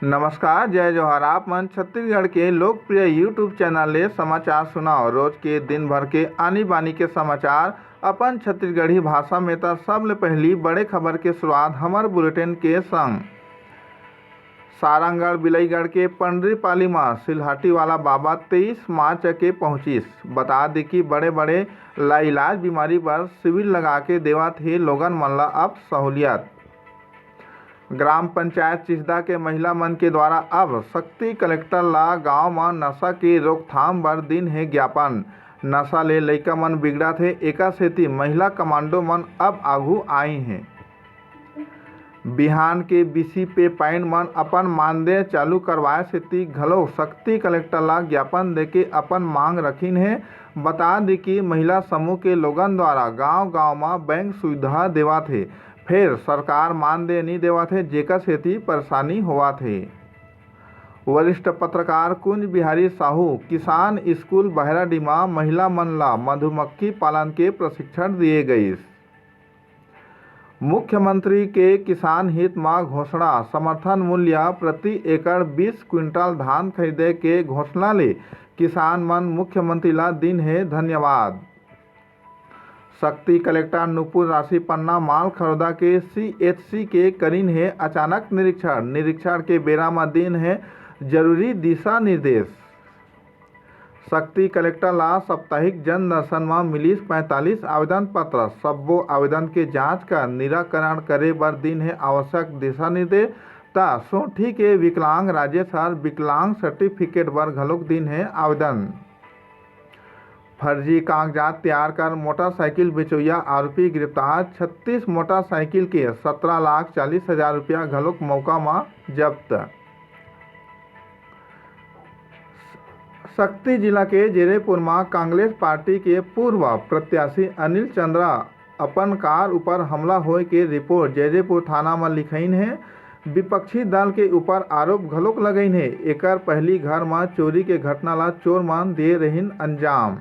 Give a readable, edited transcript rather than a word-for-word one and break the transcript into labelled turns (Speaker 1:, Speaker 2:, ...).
Speaker 1: नमस्कार, जय जोहार। आप मन छत्तीसगढ़ के लोकप्रिय यूट्यूब चैनल ले समाचार सुनाओ। रोज के दिन भर के आनी बानी के समाचार अपन छत्तीसगढ़ी भाषा में त सबले पहली बड़े खबर के शुरुआत हमर बुलेटिन के संग। सारंगढ़ बिलईगढ़ के पंडरीपाली मां सिलहाटी वाला बाबा 23 मार्च के पहुंचिस। बता दी कि बड़े बड़े लाइलाज बीमारी पर शिविर लगा के देवत हे लोगन मन ला अब सहूलियत। ग्राम पंचायत चिचदा के महिला मन के द्वारा अब शक्ति कलेक्टर ला गांव में नशा के रोकथाम बर दिन है ज्ञापन। नशा ले लइका मन बिगड़त है, एका सेती महिला कमांडो मन अब आघू आई हैं। बिहान के बीसी पे पैन मन अपन मानदेय चालू करवाए सेती घलो शक्ति कलेक्टर ला ज्ञापन देके अपन मांग रखिन है। बता दी कि महिला समूह के लोगन द्वारा गांव-गांव में बैंक सुविधा देवत है, फिर सरकार मानदेय नहीं देवत है, जेकर सेती परेशानी होवत है। वरिष्ठ पत्रकार कुंज बिहारी साहू किसान स्कूल बहराडीमा महिला मन ला मधुमक्खी पालन के प्रशिक्षण दिए गए। मुख्यमंत्री के किसान हित में घोषणा। समर्थन मूल्य प्रति एकड़ 20 क्विंटल धान खरीदे के घोषणा ले किसान मन मुख्यमंत्री ला दिन है धन्यवाद। शक्ति कलेक्टर नुपुर राशि पन्ना माल खरोदा के CHC के करीन है अचानक निरीक्षण के बेरा में दिन है जरूरी दिशा निर्देश। शक्ति कलेक्टर ला साप्ताहिक जन दर्शन में मिलिस 45 आवेदन पत्र। सब्बो आवेदन के जांच कर निराकरण करे बर दिन है आवश्यक दिशा निर्देश। सोठी के विकलांग राज्य सर विकलांग सर्टिफिकेट बर घलोक दिन है आवेदन। फर्जी कागजात तैयार कर मोटरसाइकिल बेचोइया आरोपी गिरफ्तार। 36 मोटरसाइकिल के 17,40,000 रुपया घलोक मौका में जब्त। शक्ति जिला के जेरेपुर में कांग्रेस पार्टी के पूर्व प्रत्याशी अनिल चंद्रा अपन कार ऊपर हमला होए के रिपोर्ट जेरेपुर थाना में लिखाइन है। विपक्षी दल के ऊपर आरोप घलोक लगाइन है। एकर पहली घर में चोरी के घटना ला चोर मन दे रहीन अंजाम।